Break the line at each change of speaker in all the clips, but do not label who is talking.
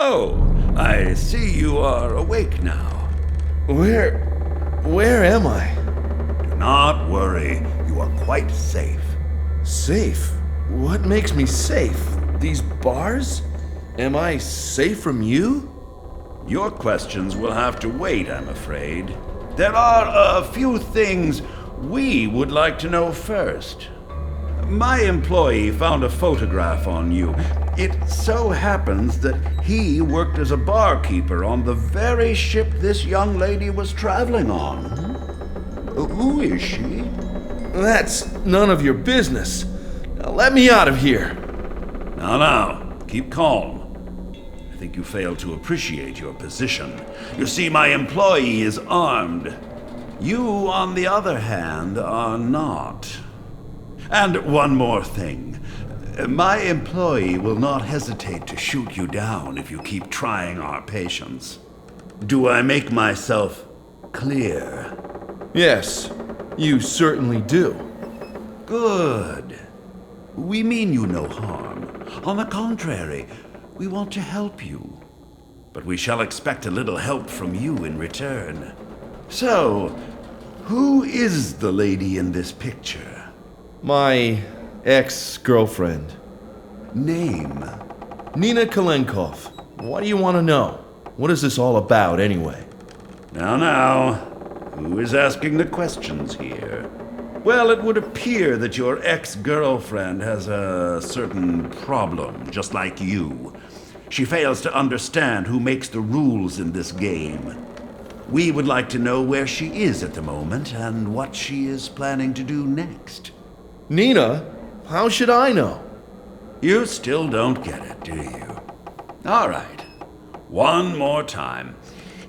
Oh, I see you are awake now.
Where am I?
Do not worry, you are quite safe.
Safe? What makes me safe? These bars? Am I safe from you?
Your questions will have to wait, I'm afraid. There are a few things we would like to know first. My employee found a photograph on you. It so happens that he worked as a barkeeper on the very ship this young lady was traveling on. Who is she?
That's none of your business. Now let me out of here.
Now, keep calm. I think you fail to appreciate your position. You see, my employee is armed. You, on the other hand, are not. And one more thing. My employee will not hesitate to shoot you down if you keep trying our patience. Do I make myself clear?
Yes, you certainly do.
Good. We mean you no harm. On the contrary, we want to help you. But we shall expect a little help from you in return. So, who is the lady in this picture?
My ex-girlfriend.
Name?
Nina Kalenkov. What do you want to know? What is this all about, anyway?
Now, who is asking the questions here? Well, it would appear that your ex-girlfriend has a certain problem, just like you. She fails to understand who makes the rules in this game. We would like to know where she is at the moment and what she is planning to do next.
Nina? How should I know?
You still don't get it, do you? All right. One more time.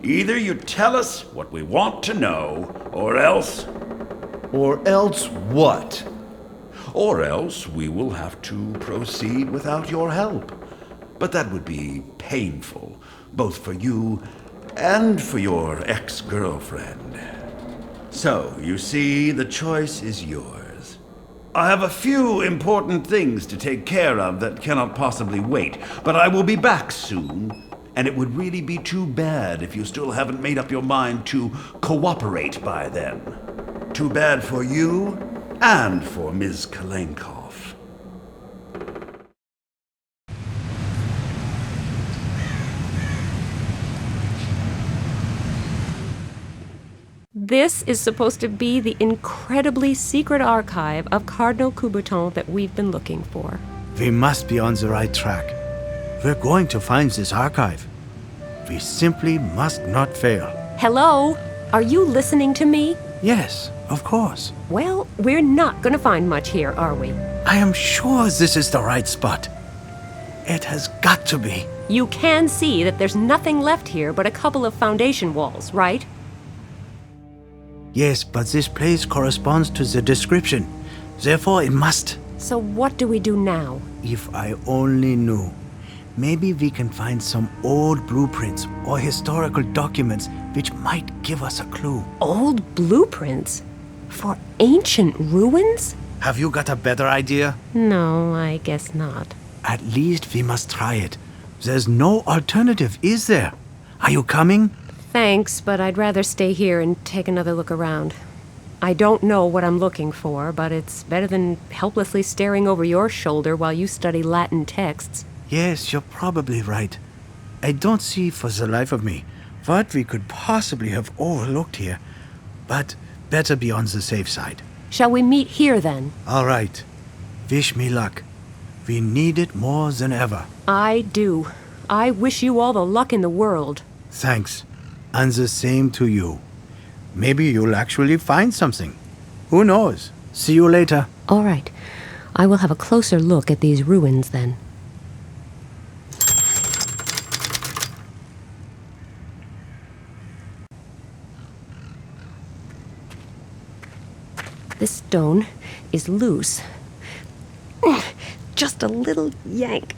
Either you tell us what we want to know, or else...
Or else what?
Or else we will have to proceed without your help. But that would be painful, both for you and for your ex-girlfriend. So, you see, the choice is yours. I have a few important things to take care of that cannot possibly wait, but I will be back soon, and it would really be too bad if you still haven't made up your mind to cooperate by then. Too bad for you and for Ms. Kalenkov.
This is supposed to be the incredibly secret archive of Cardinal Coubertin that we've been looking for.
We must be on the right track. We're going to find this archive. We simply must not fail.
Hello? Are you listening to me?
Yes, of course.
Well, we're not going to find much here, are we?
I am sure this is the right spot. It has got to be.
You can see that there's nothing left here but a couple of foundation walls, right?
Yes, but this place corresponds to the description. Therefore, it must.
So what do we do now?
If I only knew. Maybe we can find some old blueprints or historical documents which might give us a clue.
Old blueprints? For ancient ruins?
Have you got a better idea?
No, I guess not.
At least we must try it. There's no alternative, is there? Are you coming?
Thanks, but I'd rather stay here and take another look around. I don't know what I'm looking for, but it's better than helplessly staring over your shoulder while you study Latin texts.
Yes, you're probably right. I don't see for the life of me what we could possibly have overlooked here, but better be on the safe side.
Shall we meet here, then?
All right. Wish me luck. We need it more than ever.
I do. I wish you all the luck in the world.
Thanks. And the same to you. Maybe you'll actually find something. Who knows? See you later.
All right. I will have a closer look at these ruins, then. This stone is loose. Just a little yank.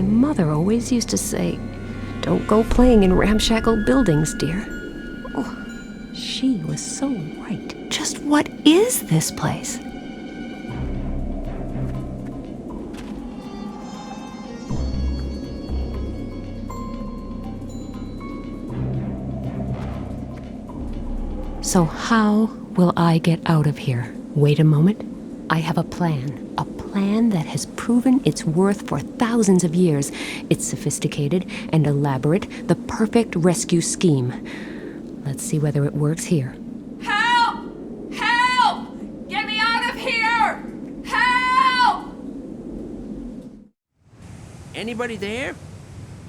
mother always used to say, "Don't go playing in ramshackle buildings, dear." Oh, she was so right. Just what is this place? So how will I get out of here? Wait a moment. I have a plan that has proven its worth for thousands of years. It's sophisticated and elaborate, the perfect rescue scheme. Let's see whether it works here.
Help! Help! Get me out of here! Help!
Anybody there?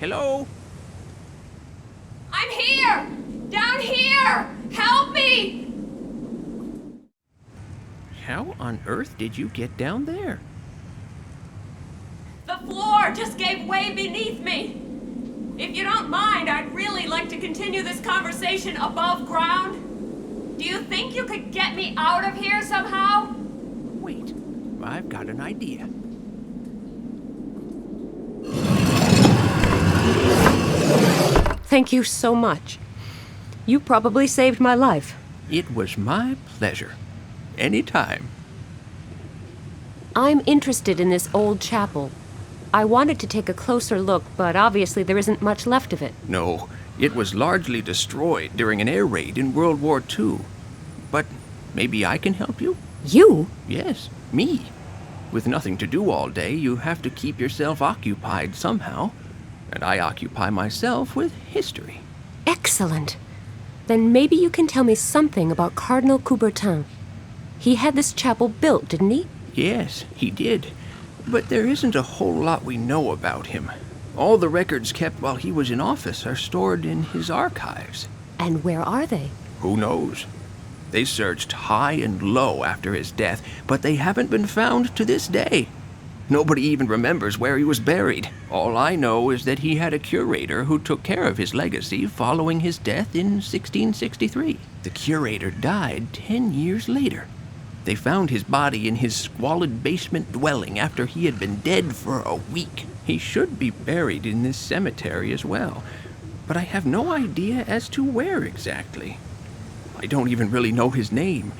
Hello?
I'm here! Down here! Help me!
How on earth did you get down there?
The floor just gave way beneath me. If you don't mind, I'd really like to continue this conversation above ground. Do you think you could get me out of here somehow?
Wait, I've got an idea.
Thank you so much. You probably saved my life.
It was my pleasure. Anytime.
I'm interested in this old chapel. I wanted to take a closer look, but obviously there isn't much left of it.
No, it was largely destroyed during an air raid in World War II. But maybe I can help you?
You?
Yes, me. With nothing to do all day, you have to keep yourself occupied somehow. And I occupy myself with history.
Excellent. Then maybe you can tell me something about Cardinal Coubertin. He had this chapel built, didn't he?
Yes, he did. But there isn't a whole lot we know about him. All the records kept while he was in office are stored in his archives.
And where are they?
Who knows? They searched high and low after his death, but they haven't been found to this day. Nobody even remembers where he was buried. All I know is that he had a curator who took care of his legacy following his death in 1663. The curator died 10 years later. They found his body in his squalid basement dwelling after he had been dead for a week. He should be buried in this cemetery as well, but I have no idea as to where exactly. I don't even really know his name.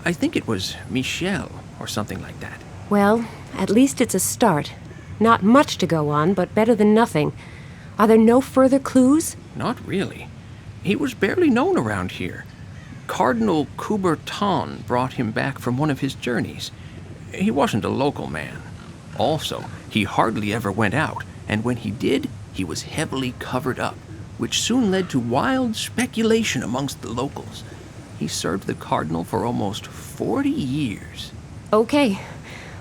I think it was Michel or something like that.
Well, at least it's a start. Not much to go on, but better than nothing. Are there no further clues?
Not really. He was barely known around here. Cardinal Coubertin brought him back from one of his journeys. He wasn't a local man. Also, he hardly ever went out, and when he did, he was heavily covered up, which soon led to wild speculation amongst the locals. He served the cardinal for almost 40 years.
Okay.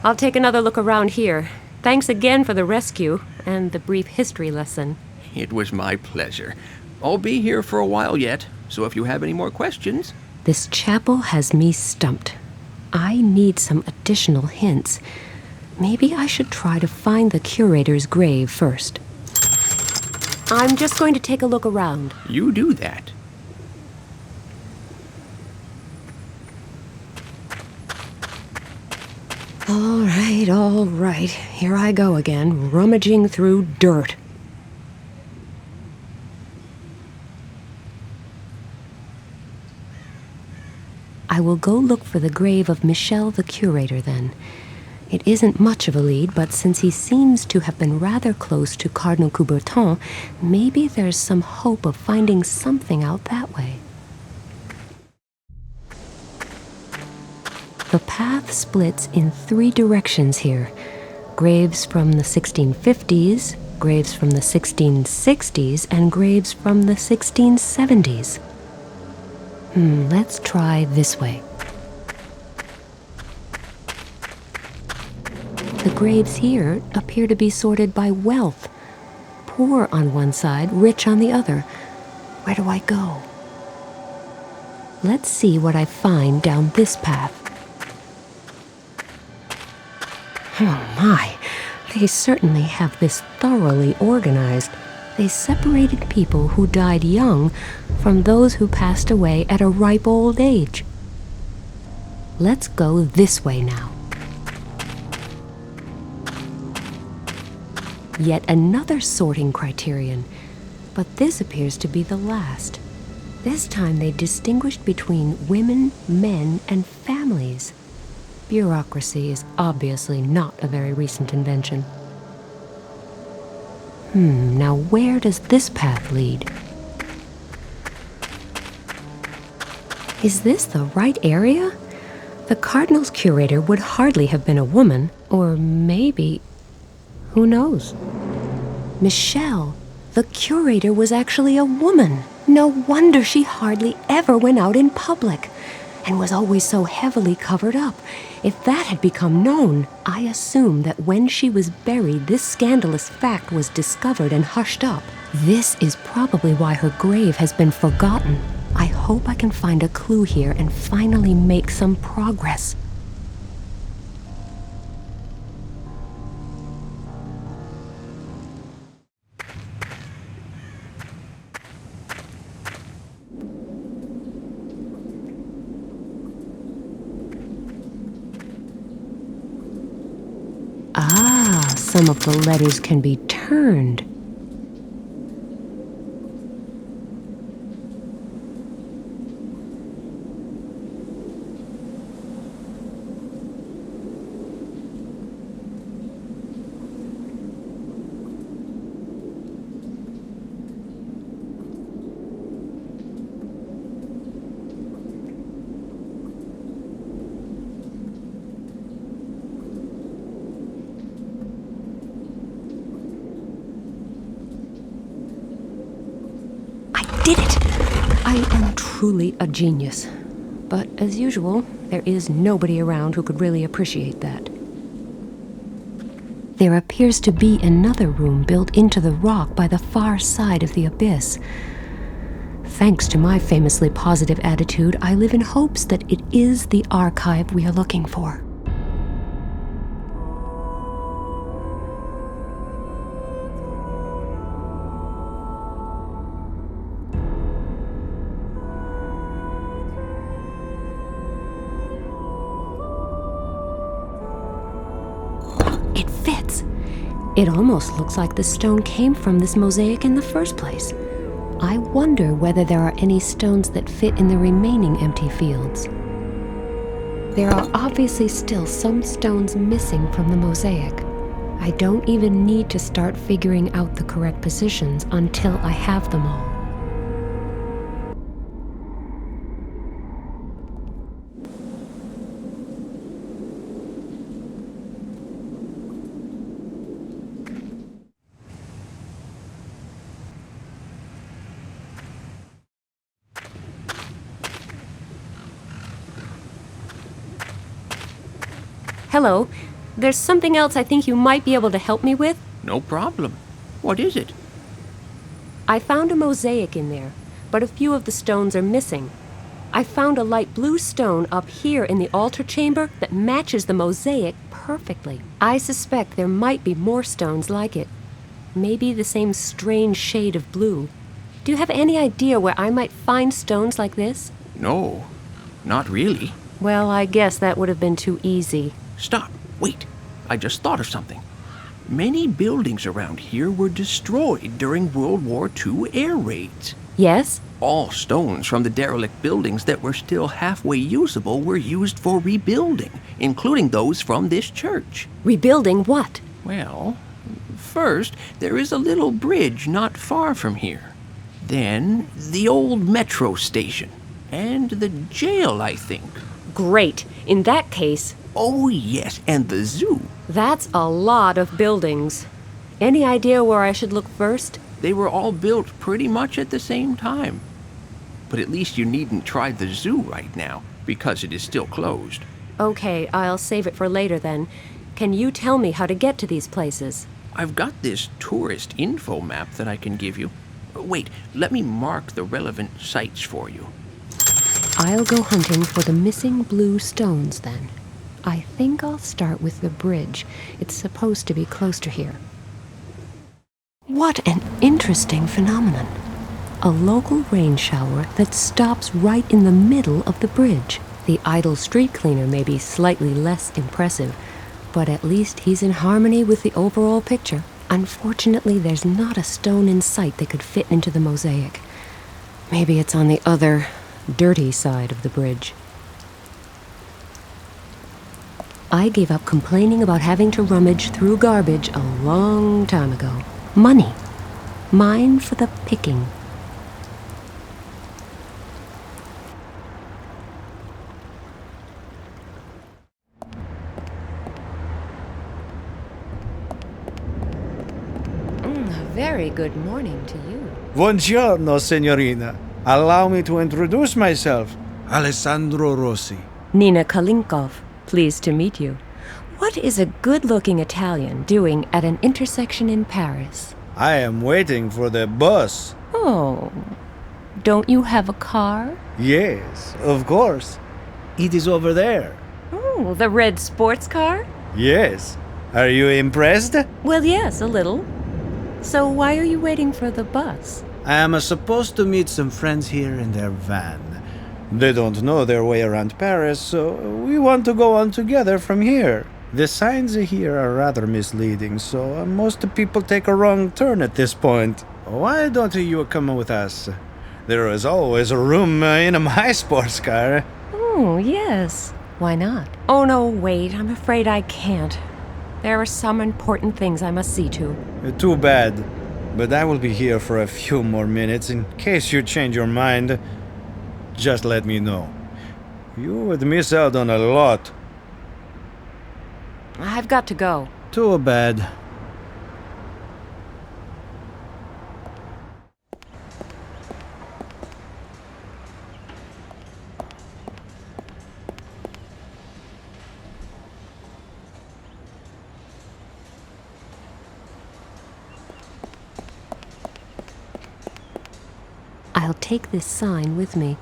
I'll take another look around here. Thanks again for the rescue and the brief history lesson.
It was my pleasure. I'll be here for a while yet, so if you have any more questions...
This chapel has me stumped. I need some additional hints. Maybe I should try to find the curator's grave first. I'm just going to take a look around.
You do that.
All right. Here I go again, rummaging through dirt. I will go look for the grave of Michel the curator then. It isn't much of a lead, but since he seems to have been rather close to Cardinal Coubertin, maybe there's some hope of finding something out that way. The path splits in 3 directions here. Graves from the 1650s, graves from the 1660s, and graves from the 1670s. Let's try this way. The graves here appear to be sorted by wealth. Poor on one side, rich on the other. Where do I go? Let's see what I find down this path. Oh my, they certainly have this thoroughly organized. They separated people who died young from those who passed away at a ripe old age. Let's go this way now. Yet another sorting criterion, but this appears to be the last. This time they distinguished between women, men, and families. Bureaucracy is obviously not a very recent invention. Now where does this path lead? Is this the right area? The Cardinal's curator would hardly have been a woman, or maybe... who knows? Michelle, the curator, was actually a woman. No wonder she hardly ever went out in public, and was always so heavily covered up. If that had become known, I assume that when she was buried, this scandalous fact was discovered and hushed up. This is probably why her grave has been forgotten. I hope I can find a clue here and finally make some progress. Some of the letters can be turned. Did it! I am truly a genius. But as usual, there is nobody around who could really appreciate that. There appears to be another room built into the rock by the far side of the abyss. Thanks to my famously positive attitude, I live in hopes that it is the archive we are looking for. It fits. It almost looks like the stone came from this mosaic in the first place. I wonder whether there are any stones that fit in the remaining empty fields. There are obviously still some stones missing from the mosaic. I don't even need to start figuring out the correct positions until I have them all. Hello. There's something else I think you might be able to help me with.
No problem. What is it?
I found a mosaic in there, but a few of the stones are missing. I found a light blue stone up here in the altar chamber that matches the mosaic perfectly. I suspect there might be more stones like it. Maybe the same strange shade of blue. Do you have any idea where I might find stones like this?
No, not really.
Well, I guess that would have been too easy.
Stop. Wait. I just thought of something. Many buildings around here were destroyed during World War II air raids.
Yes?
All stones from the derelict buildings that were still halfway usable were used for rebuilding, including those from this church.
Rebuilding what?
Well, first, there is a little bridge not far from here. Then, the old metro station. And the jail, I think.
Great. In that case...
Oh, yes, and the zoo.
That's a lot of buildings. Any idea where I should look first?
They were all built pretty much at the same time. But at least you needn't try the zoo right now, because it is still closed.
Okay, I'll save it for later then. Can you tell me how to get to these places?
I've got this tourist info map that I can give you. Wait, let me mark the relevant sites for you.
I'll go hunting for the missing blue stones then. I think I'll start with the bridge. It's supposed to be close to here. What an interesting phenomenon. A local rain shower that stops right in the middle of the bridge. The idle street cleaner may be slightly less impressive, but at least he's in harmony with the overall picture. Unfortunately, there's not a stone in sight that could fit into the mosaic. Maybe it's on the other, dirty side of the bridge. I gave up complaining about having to rummage through garbage a long time ago. Money. Mine for the picking. Very good morning to you.
Buongiorno, signorina. Allow me to introduce myself. Alessandro Rossi.
Nina Kalinkov. Pleased to meet you. What is a good-looking Italian doing at an intersection in Paris?
I am waiting for the bus.
Oh, don't you have a car?
Yes, of course. It is over there.
Oh, the red sports car?
Yes. Are you impressed?
Well, yes, a little. So why are you waiting for the bus?
I am supposed to meet some friends here in their van. They don't know their way around Paris, so we want to go on together from here. The signs here are rather misleading, so most people take a wrong turn at this point. Why don't you come with us? There is always room in my sports car.
Oh, yes. Why not? Oh, no, wait. I'm afraid I can't. There are some important things I must see to.
Too bad. But I will be here for a few more minutes in case you change your mind. Just let me know. You would miss out on a lot.
I've got to go.
Too bad.
I'll take this sign with me.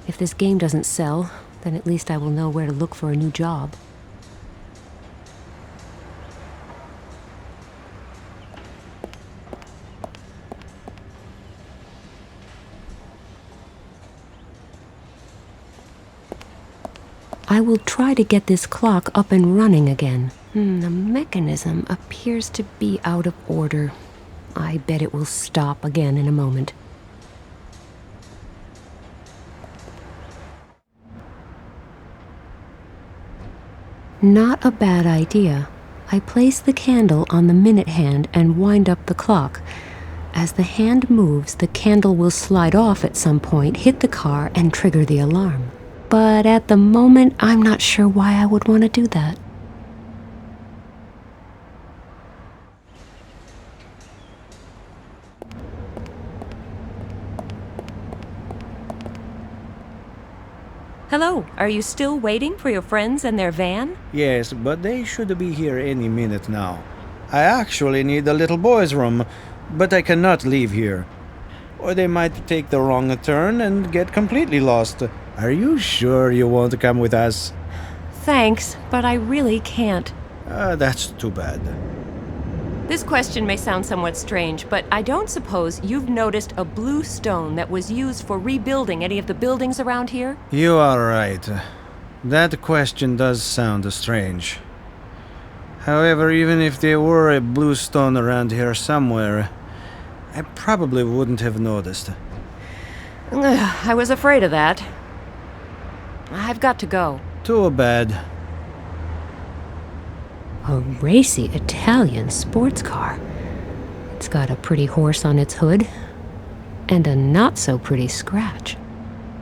If this game doesn't sell, then at least I will know where to look for a new job. I will try to get this clock up and running again. The mechanism appears to be out of order. I bet it will stop again in a moment. Not a bad idea. I place the candle on the minute hand and wind up the clock. As the hand moves, the candle will slide off at some point, hit the car, and trigger the alarm. But at the moment, I'm not sure why I would want to do that. Hello, are you still waiting for your friends and their van?
Yes, but they should be here any minute now. I actually need the little boy's room, but I cannot leave here. Or they might take the wrong turn and get completely lost. Are you sure you want to come with us?
Thanks, but I really can't.
That's too bad.
This question may sound somewhat strange, but I don't suppose you've noticed a blue stone that was used for rebuilding any of the buildings around here?
You are right. That question does sound strange. However, even if there were a blue stone around here somewhere, I probably wouldn't have noticed.
I was afraid of that. I've got to go.
Too bad.
A racy Italian sports car. It's got a pretty horse on its hood, and a not-so-pretty scratch.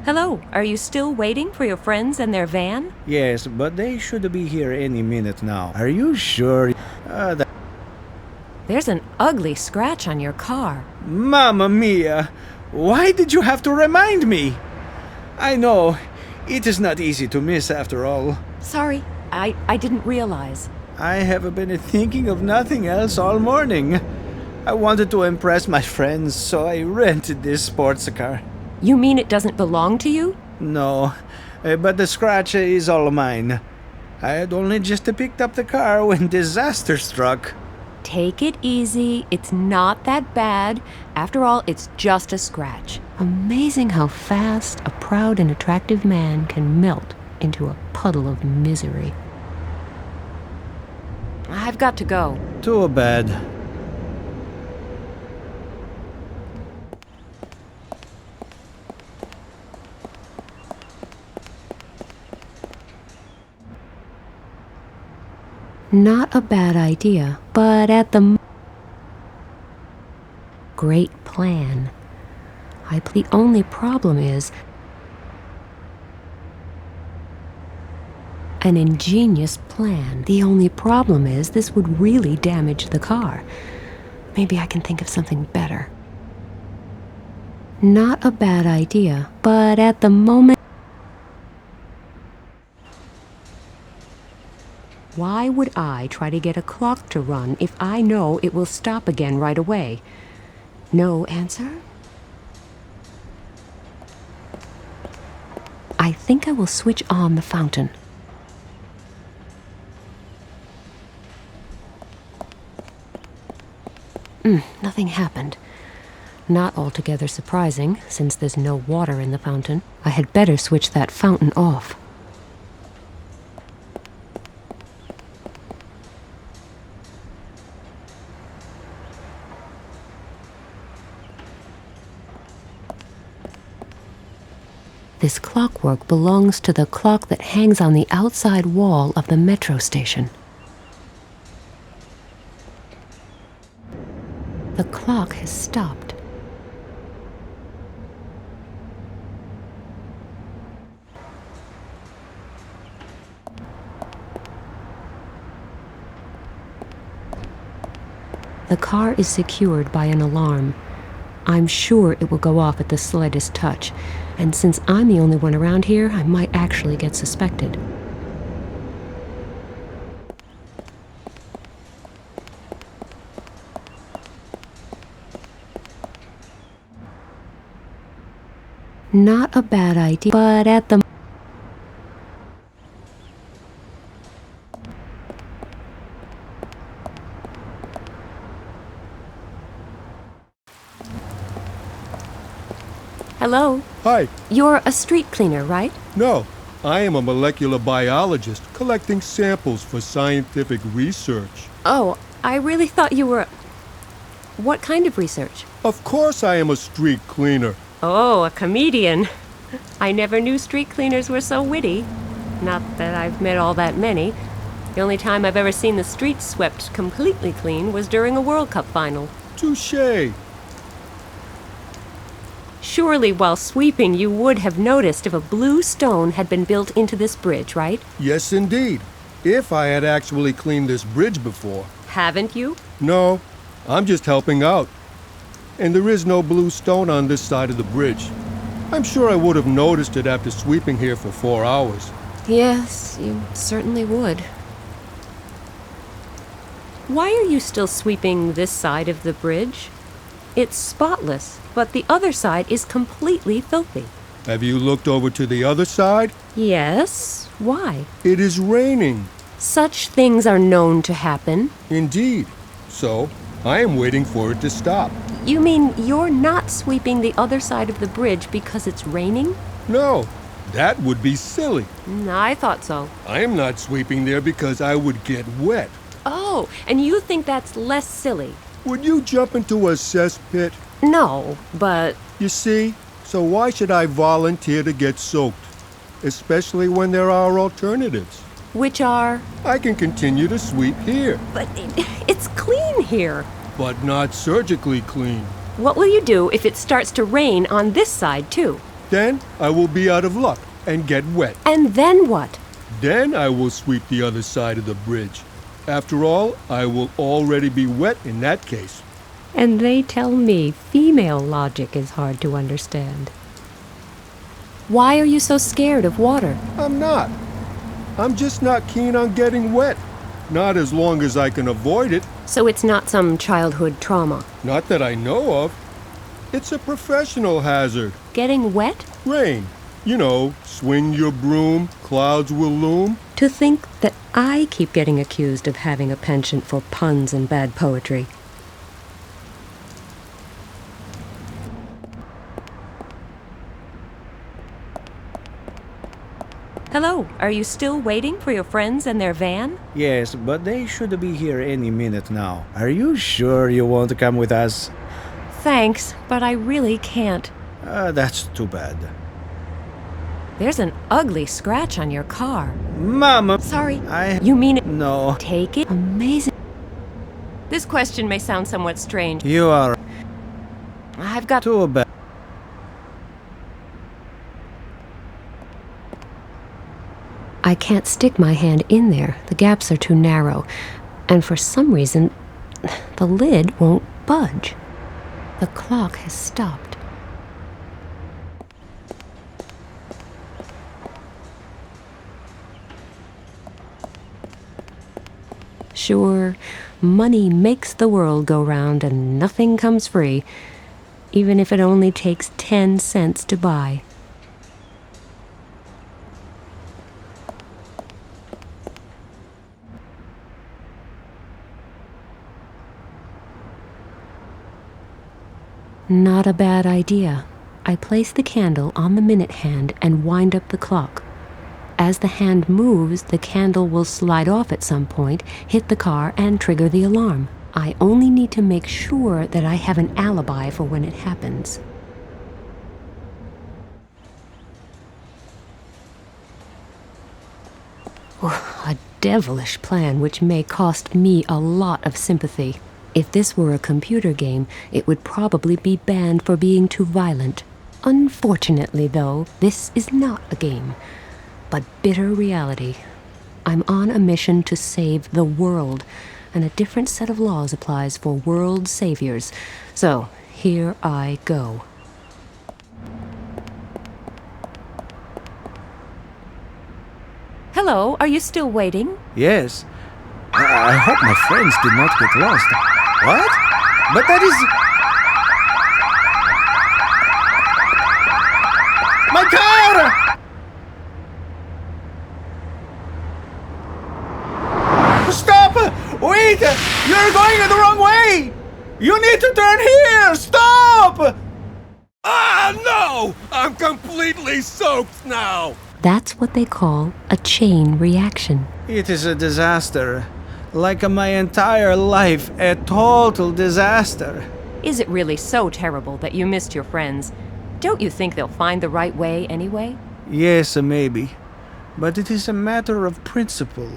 Hello, are you still waiting for your friends and their van?
Yes, but they should be here any minute now. Are you sure?
There's an ugly scratch on your car.
Mamma mia! Why did you have to remind me? I know, it is not easy to miss after all.
Sorry, I didn't realize.
I have been thinking of nothing else all morning. I wanted to impress my friends, so I rented this sports car.
You mean it doesn't belong to you?
No, but the scratch is all mine. I had only just picked up the car when disaster struck.
Take it easy. It's not that bad. After all, it's just a scratch. Amazing how fast a proud and attractive man can melt into a puddle of misery. I've got to go.
Too bad.
Not a bad idea, but at the great plan. The only problem is an ingenious plan. The only problem is this would really damage the car. Maybe I can think of something better. Not a bad idea, but at the moment... Why would I try to get a clock to run if I know it will stop again right away? No answer? I think I will switch on the fountain. Nothing happened. Not altogether surprising, since there's no water in the fountain. I had better switch that fountain off. This clockwork belongs to the clock that hangs on the outside wall of the metro station. The clock has stopped. The car is secured by an alarm. I'm sure it will go off at the slightest touch, and since I'm the only one around here, I might actually get suspected. Not a bad idea, but at the... Hello?
Hi.
You're a street cleaner, right?
No, I am a molecular biologist collecting samples for scientific research.
Oh, I really thought you were... What kind of research?
Of course I am a street cleaner.
Oh, a comedian. I never knew street cleaners were so witty. Not that I've met all that many. The only time I've ever seen the streets swept completely clean was during a World Cup final.
Touché.
Surely while sweeping you would have noticed if a blue stone had been built into this bridge, right?
Yes, indeed. If I had actually cleaned this bridge before.
Haven't you?
No, I'm just helping out. And there is no blue stone on this side of the bridge. I'm sure I would have noticed it after sweeping here for 4 hours.
Yes, you certainly would. Why are you still sweeping this side of the bridge? It's spotless, but the other side is completely filthy.
Have you looked over to the other side?
Yes. Why?
It is raining.
Such things are known to happen.
Indeed. So, I am waiting for it to stop.
You mean you're not sweeping the other side of the bridge because it's raining?
No, that would be silly.
I thought so.
I am not sweeping there because I would get wet.
Oh, and you think that's less silly?
Would you jump into a cesspit?
No, but...
You see, so why should I volunteer to get soaked? Especially when there are alternatives.
Which are?
I can continue to sweep here.
But it's clean here.
But not surgically clean.
What will you do if it starts to rain on this side, too?
Then I will be out of luck and get wet.
And then what?
Then I will sweep the other side of the bridge. After all, I will already be wet in that case.
And they tell me female logic is hard to understand. Why are you so scared of water?
I'm not. I'm just not keen on getting wet. Not as long as I can avoid it.
So it's not some childhood trauma?
Not that I know of. It's a professional hazard.
Getting wet?
Rain. You know, swing your broom, clouds will loom.
To think that I keep getting accused of having a penchant for puns and bad poetry. Hello, are you still waiting for your friends and their van?
Yes, but they should be here any minute now. Are you sure you want to come with us?
Thanks, but I really can't.
That's too bad.
There's an ugly scratch on your car.
Mama!
Sorry.
I...
You mean it?
No.
Take it? Amazing. This question may sound somewhat strange.
You are...
I've got...
too bad.
I can't stick my hand in there. The gaps are too narrow. And for some reason, the lid won't budge. The clock has stopped. Sure, money makes the world go round and nothing comes free, even if it only takes 10 cents to buy. Not a bad idea. I place the candle on the minute hand and wind up the clock. As the hand moves, the candle will slide off at some point, hit the car, and trigger the alarm. I only need to make sure that I have an alibi for when it happens. A devilish plan which may cost me a lot of sympathy. If this were a computer game, it would probably be banned for being too violent. Unfortunately, though, this is not a game, but bitter reality. I'm on a mission to save the world, and a different set of laws applies for world saviors. So, here I go. Hello, are you still waiting?
Yes. I hope my friends did not get lost. What? But that is... My car! Stop! Wait! You're going the wrong way! You need to turn here! Stop!
Ah, no! I'm completely soaked now!
That's what they call a chain reaction.
It is a disaster. Like my entire life, a total disaster.
Is it really so terrible that you missed your friends? Don't you think they'll find the right way anyway?
Yes, maybe. But it is a matter of principle.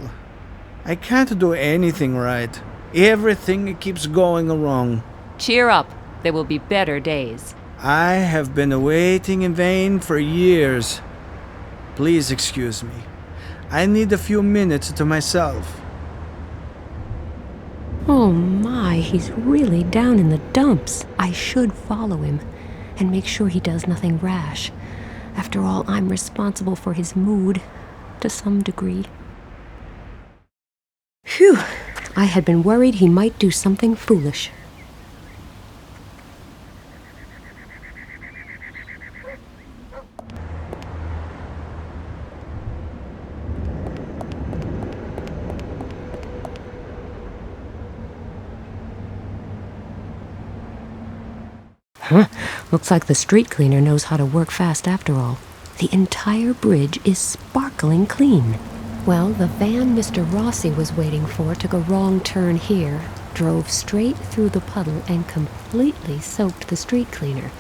I can't do anything right. Everything keeps going wrong.
Cheer up. There will be better days.
I have been waiting in vain for years. Please excuse me. I need a few minutes to myself.
Oh my, he's really down in the dumps. I should follow him and make sure he does nothing rash. After all, I'm responsible for his mood, to some degree. Phew, I had been worried he might do something foolish. Huh? Looks like the street cleaner knows how to work fast after all. The entire bridge is sparkling clean. Well, the van Mr. Rossi was waiting for took a wrong turn here, drove straight through the puddle, and completely soaked the street cleaner.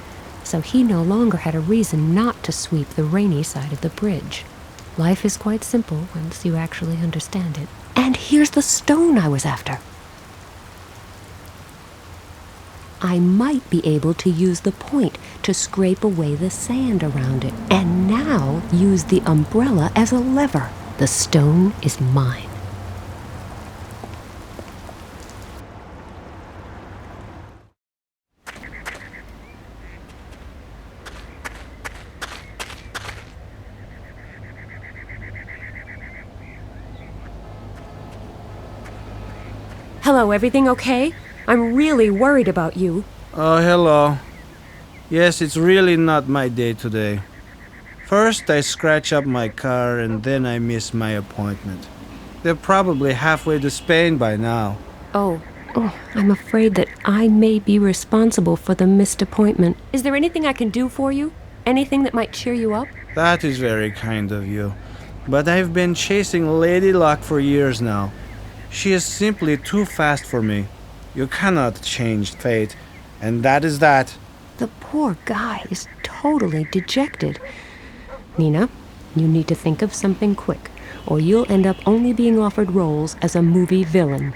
So he no longer had a reason not to sweep the rainy side of the bridge. Life is quite simple once you actually understand it. And here's the stone I was after. I might be able to use the point to scrape away the sand around it, and now use the umbrella as a lever. The stone is mine. Hello, everything okay? I'm really worried about you.
Oh, hello. Yes, it's really not my day today. First, I scratch up my car, and then I miss my appointment. They're probably halfway to Spain by now.
Oh, I'm afraid that I may be responsible for the missed appointment. Is there anything I can do for you? Anything that might cheer you up?
That is very kind of you. But I've been chasing Lady Luck for years now. She is simply too fast for me. You cannot change fate, and that is that.
The poor guy is totally dejected. Nina, You need to think of something quick, or you'll end up only being offered roles as a movie villain.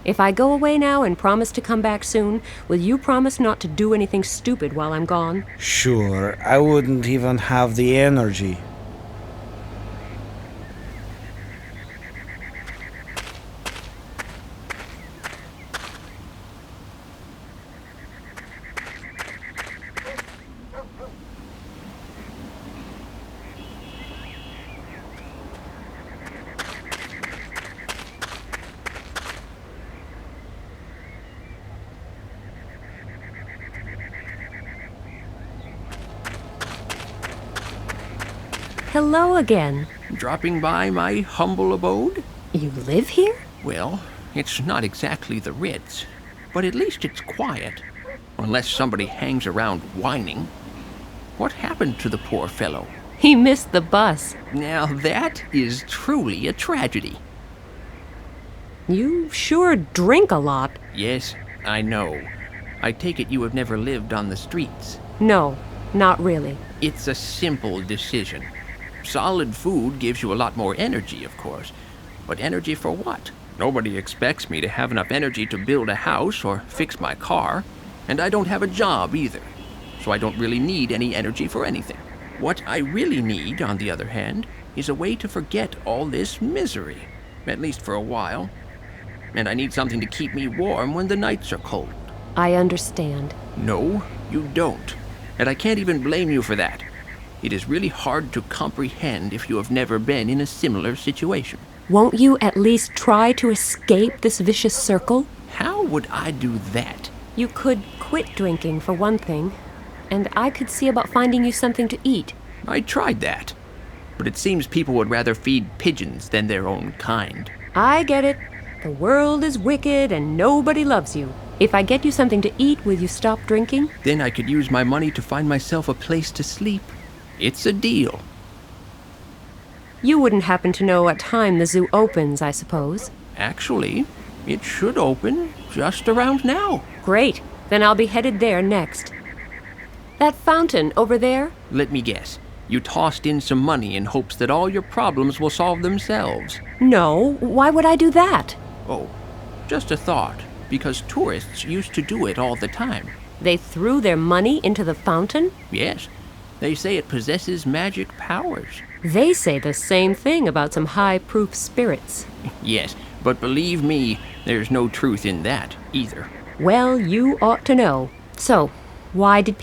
If I go away now and promise to come back soon, will you promise not to do anything stupid while I'm gone?
Sure, I wouldn't even have the energy.
Hello again.
Dropping by my humble abode?
You live here?
Well, it's not exactly the Ritz, but at least it's quiet. Unless somebody hangs around whining. What happened to the poor fellow?
He missed the bus.
Now that is truly a tragedy.
You sure drink a lot.
Yes, I know. I take it you have never lived on the streets.
No, not really.
It's a simple decision. Solid food gives you a lot more energy, of course. But energy for what? Nobody expects me to have enough energy to build a house or fix my car. And I don't have a job either. So I don't really need any energy for anything. What I really need, on the other hand, is a way to forget all this misery. At least for a while. And I need something to keep me warm when the nights are cold.
I understand.
No, you don't. And I can't even blame you for that. It is really hard to comprehend if you have never been in a similar situation.
Won't you at least try to escape this vicious circle?
How would I do that?
You could quit drinking, for one thing. And I could see about finding you something to eat.
I tried that. But it seems people would rather feed pigeons than their own kind.
I get it. The world is wicked and nobody loves you. If I get you something to eat, will you stop drinking?
Then I could use my money to find myself a place to sleep. It's a deal.
You wouldn't happen to know what time the zoo opens, I suppose.
Actually, it should open just around now.
Great. Then I'll be headed there next. That fountain over there?
Let me guess. You tossed in some money in hopes that all your problems will solve themselves.
No. Why would I do that?
Oh, just a thought. Because tourists used to do it all the time.
They threw their money into the fountain?
Yes. They say it possesses magic powers.
They say the same thing about some high-proof spirits.
Yes, but believe me, there's no truth in that either.
Well, you ought to know. So, why did